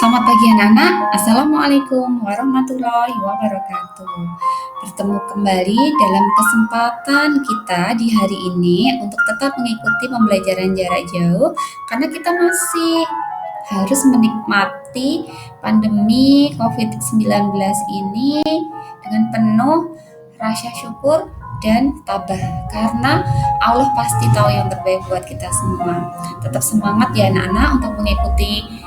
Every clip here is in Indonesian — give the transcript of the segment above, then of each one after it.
Selamat pagi anak-anak, Assalamualaikum warahmatullahi wabarakatuh. Bertemu kembali dalam kesempatan kita di hari ini untuk tetap mengikuti pembelajaran jarak jauh karena kita masih harus menikmati pandemi COVID-19 ini dengan penuh rasa syukur dan tabah karena Allah pasti tahu yang terbaik buat kita semua. Tetap semangat ya anak-anak untuk mengikuti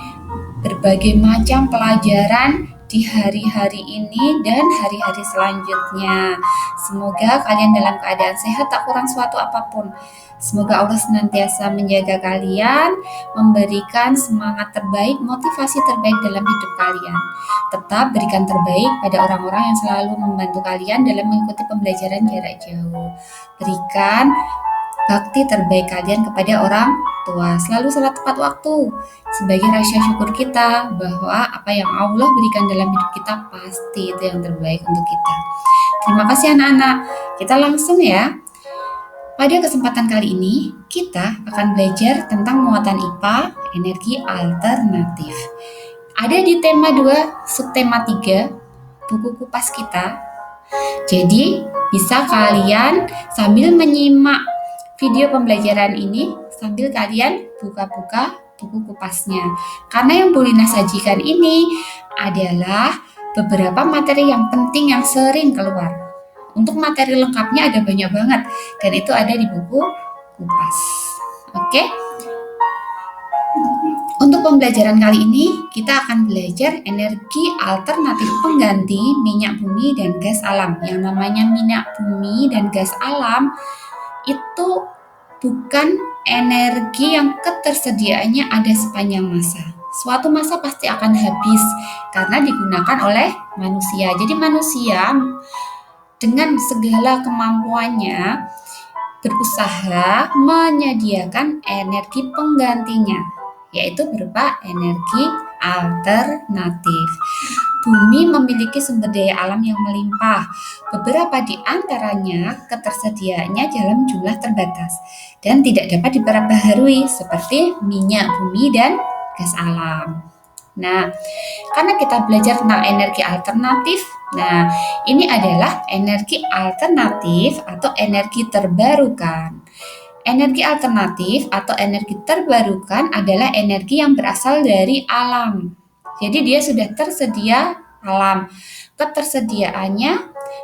berbagai macam pelajaran di hari-hari ini dan hari-hari selanjutnya. Semoga kalian dalam keadaan sehat, tak kurang suatu apapun. Semoga Allah senantiasa menjaga kalian, memberikan semangat terbaik, motivasi terbaik dalam hidup kalian. Tetap berikan terbaik pada orang-orang yang selalu membantu kalian dalam mengikuti pembelajaran jarak jauh. Berikan bakti terbaik kalian kepada orang tua. Selalu sholat tepat waktu sebagai rasa syukur kita bahwa apa yang Allah berikan dalam hidup kita pasti itu yang terbaik untuk kita. Terima kasih anak-anak. Kita langsung ya. Pada kesempatan kali ini kita akan belajar tentang muatan IPA energi alternatif. Ada di tema 2, subtema 3 buku kupas kita. Jadi bisa kalian sambil menyimak video pembelajaran ini sambil kalian buka-buka buku kupasnya. Karena yang Bu Lina sajikan ini adalah beberapa materi yang penting yang sering keluar. Untuk materi lengkapnya ada banyak banget dan itu ada di buku kupas. Oke? Untuk pembelajaran kali ini kita akan belajar energi alternatif pengganti minyak bumi dan gas alam. Yang namanya minyak bumi dan gas alam itu bukan energi yang ketersediaannya ada sepanjang masa. Suatu masa pasti akan habis karena digunakan oleh manusia. Jadi manusia dengan segala kemampuannya berusaha menyediakan energi penggantinya, yaitu berupa energi alternatif. Bumi memiliki sumber daya alam yang melimpah. Beberapa di antaranya ketersediaannya dalam jumlah terbatas dan tidak dapat diperbaharui seperti minyak bumi dan gas alam. Nah, karena kita belajar tentang energi alternatif, nah ini adalah energi alternatif atau energi terbarukan. Energi alternatif atau energi terbarukan adalah energi yang berasal dari alam. Jadi dia sudah tersedia alam. Ketersediaannya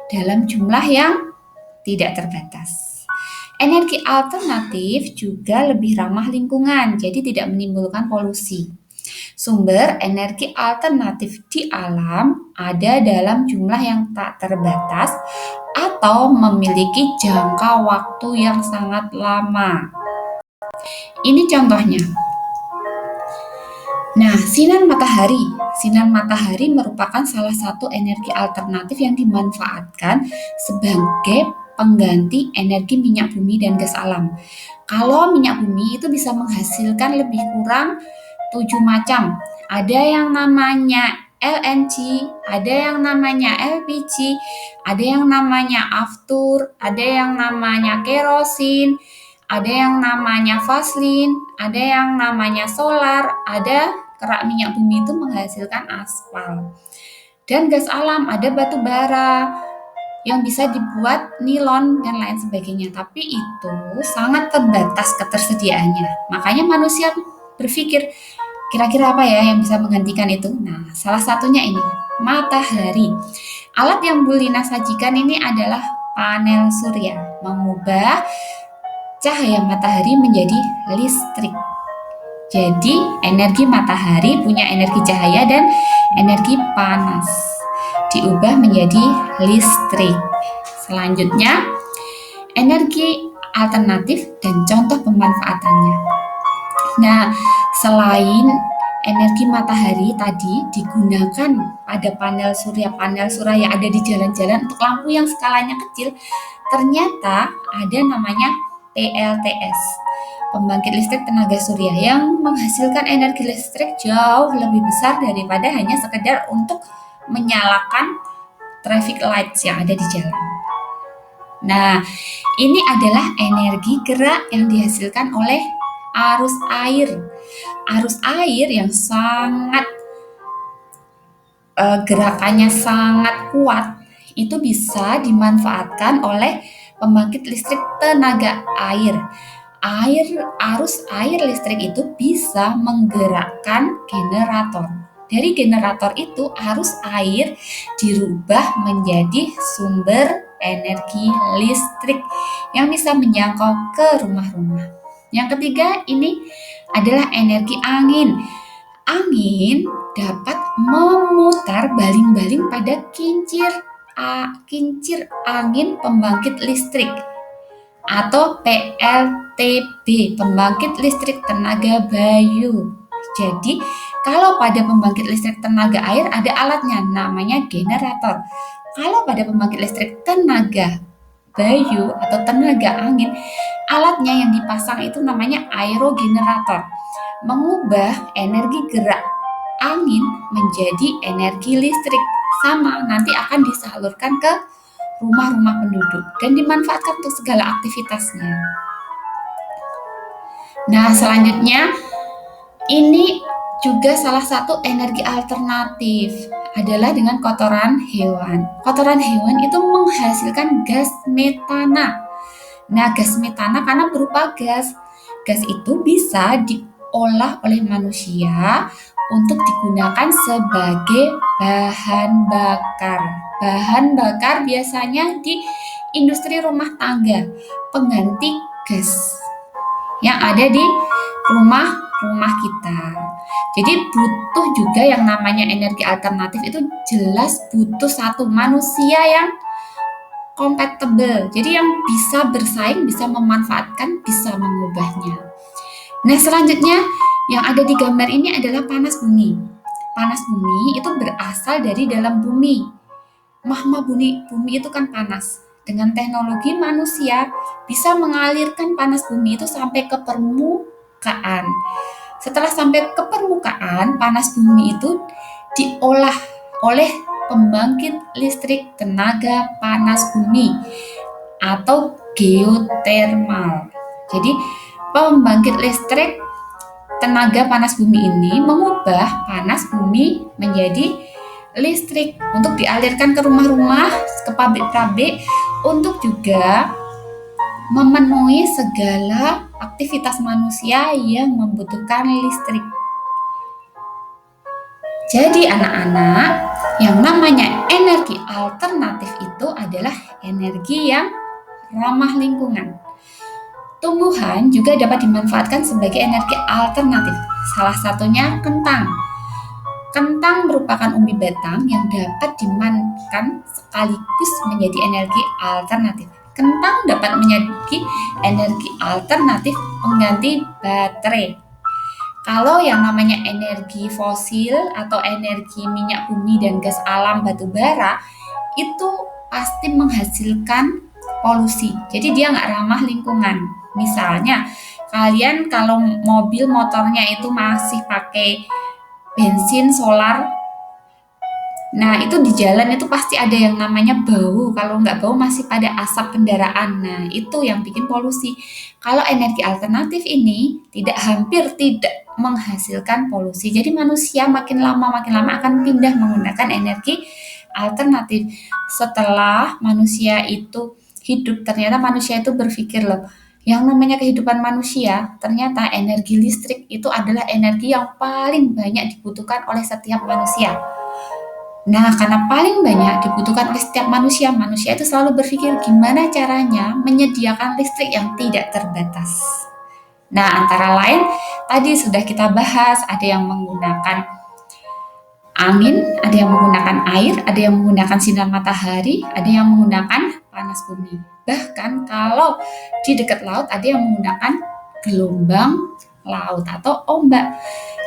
dalam jumlah yang tidak terbatas. Energi alternatif juga lebih ramah lingkungan, jadi tidak menimbulkan polusi. Sumber energi alternatif di alam ada dalam jumlah yang tak terbatas atau memiliki jangka waktu yang sangat lama. Ini contohnya. Nah, sinar matahari. Sinar matahari merupakan salah satu energi alternatif yang dimanfaatkan sebagai pengganti energi minyak bumi dan gas alam. Kalau minyak bumi itu bisa menghasilkan lebih kurang 7 macam. Ada yang namanya LNG, ada yang namanya LPG, ada yang namanya aftur, ada yang namanya kerosin, ada yang namanya vaselin, ada yang namanya solar, ada kerak minyak bumi itu menghasilkan aspal. Dan gas alam ada batu bara yang bisa dibuat nilon dan lain sebagainya, tapi itu sangat terbatas ketersediaannya. Makanya manusia berpikir kira-kira apa ya yang bisa menggantikan itu? Nah, salah satunya ini, matahari. Alat yang Bu Lina sajikan ini adalah panel surya, mengubah cahaya matahari menjadi listrik. Jadi, energi matahari punya energi cahaya dan energi panas. Diubah menjadi listrik. Selanjutnya, energi alternatif dan contoh pemanfaatannya. Nah, selain energi matahari tadi digunakan pada panel surya yang ada di jalan-jalan untuk lampu yang skalanya kecil, ternyata ada namanya PLTS, pembangkit listrik tenaga surya, yang menghasilkan energi listrik jauh lebih besar daripada hanya sekedar untuk menyalakan traffic lights yang ada di jalan. Nah, ini adalah energi gerak yang dihasilkan oleh arus air. Arus air yang sangat gerakannya sangat kuat, itu bisa dimanfaatkan oleh pembangkit listrik tenaga air. Arus air listrik itu bisa menggerakkan generator. Dari generator itu arus air dirubah menjadi sumber energi listrik yang bisa menjangkau ke rumah-rumah. Yang ketiga ini adalah energi angin. Angin dapat memutar baling-baling pada kincir angin pembangkit listrik atau PLTB, pembangkit listrik tenaga Bayu. Jadi, kalau pada pembangkit listrik tenaga air ada alatnya namanya generator. Kalau pada pembangkit listrik tenaga Bayu atau tenaga angin, alatnya yang dipasang itu namanya aerogenerator. Mengubah energi gerak angin menjadi energi listrik. Sama, nanti akan disalurkan ke rumah-rumah penduduk dan dimanfaatkan untuk segala aktivitasnya. Nah, selanjutnya ini juga salah satu energi alternatif adalah dengan kotoran hewan. Kotoran hewan itu menghasilkan gas metana. Nah, gas metana karena berupa gas. Gas itu bisa diolah oleh manusia untuk digunakan sebagai bahan bakar. Bahan bakar biasanya di industri rumah tangga, pengganti gas yang ada di rumah-rumah kita. Jadi butuh juga yang namanya energi alternatif itu jelas butuh satu manusia yang kompatibel. Jadi yang bisa bersaing, bisa memanfaatkan, bisa mengubahnya. Nah, selanjutnya yang ada di gambar ini adalah panas bumi. Panas bumi itu berasal dari dalam bumi. Magma bumi itu kan panas. Dengan teknologi manusia bisa mengalirkan panas bumi itu sampai ke permukaan. Setelah sampai ke permukaan, panas bumi itu diolah oleh pembangkit listrik tenaga panas bumi atau geotermal. Jadi, pembangkit listrik tenaga panas bumi ini mengubah panas bumi menjadi listrik untuk dialirkan ke rumah-rumah, ke pabrik-pabrik, untuk juga memenuhi segala aktivitas manusia yang membutuhkan listrik. Jadi anak-anak, yang namanya energi alternatif itu adalah energi yang ramah lingkungan. Tumbuhan juga dapat dimanfaatkan sebagai energi alternatif. Salah satunya kentang. Kentang merupakan umbi batang yang dapat dimakan sekaligus menjadi energi alternatif. Kentang dapat menjadi energi alternatif pengganti baterai. Kalau yang namanya energi fosil atau energi minyak bumi dan gas alam batu bara itu pasti menghasilkan polusi. Jadi dia nggak ramah lingkungan. Misalnya kalian kalau mobil motornya itu masih pakai bensin solar, nah itu di jalan itu pasti ada yang namanya bau. Kalau nggak bau masih pada asap kendaraan. Nah itu yang bikin polusi. Kalau energi alternatif ini hampir tidak menghasilkan polusi. Jadi manusia makin lama akan pindah menggunakan energi alternatif. Setelah manusia itu hidup, ternyata manusia itu berpikir loh, yang namanya kehidupan manusia, ternyata energi listrik itu adalah energi yang paling banyak dibutuhkan oleh setiap manusia. Nah, karena paling banyak dibutuhkan oleh setiap manusia itu selalu berpikir gimana caranya menyediakan listrik yang tidak terbatas. Nah, antara lain tadi sudah kita bahas, ada yang menggunakan angin, ada yang menggunakan air, ada yang menggunakan sinar matahari, ada yang menggunakan panas bumi. Bahkan kalau di dekat laut ada yang menggunakan gelombang laut atau ombak.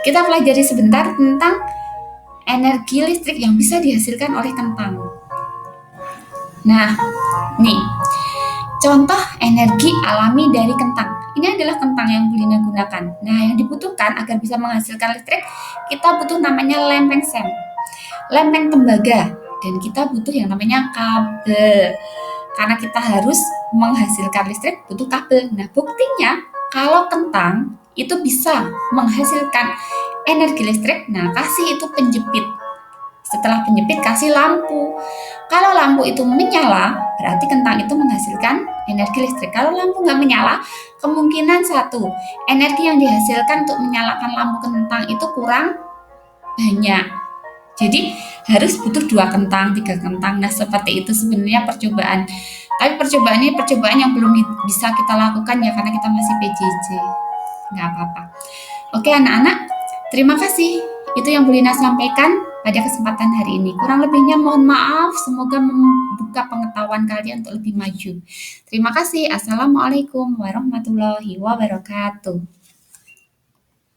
Kita pelajari sebentar tentang energi listrik yang bisa dihasilkan oleh kentang. Nah, nih contoh energi alami dari kentang. Ini adalah kentang yang Bulina gunakan. Nah, yang dibutuhkan agar bisa menghasilkan listrik, kita butuh namanya lempeng sem, lempeng tembaga, dan kita butuh yang namanya kabel. Karena kita harus menghasilkan listrik, butuh kabel. Nah, buktinya kalau kentang itu bisa menghasilkan energi listrik, nah kasih itu penjepit. Setelah penjepit kasih lampu. Kalau lampu itu menyala, berarti kentang itu menghasilkan energi listrik. Kalau lampu nggak menyala, kemungkinan satu, energi yang dihasilkan untuk menyalakan lampu kentang itu kurang banyak. Jadi harus butuh 2 kentang, 3 kentang. Nah seperti itu sebenarnya percobaan. Tapi percobaan ini percobaan yang belum bisa kita lakukan ya karena kita masih PJJ. Nggak apa-apa. Oke anak-anak, terima kasih. Itu yang Bu Lina sampaikan pada kesempatan hari ini. Kurang lebihnya mohon maaf, semoga membuka pengetahuan kalian untuk lebih maju. Terima kasih. Assalamualaikum warahmatullahi wabarakatuh.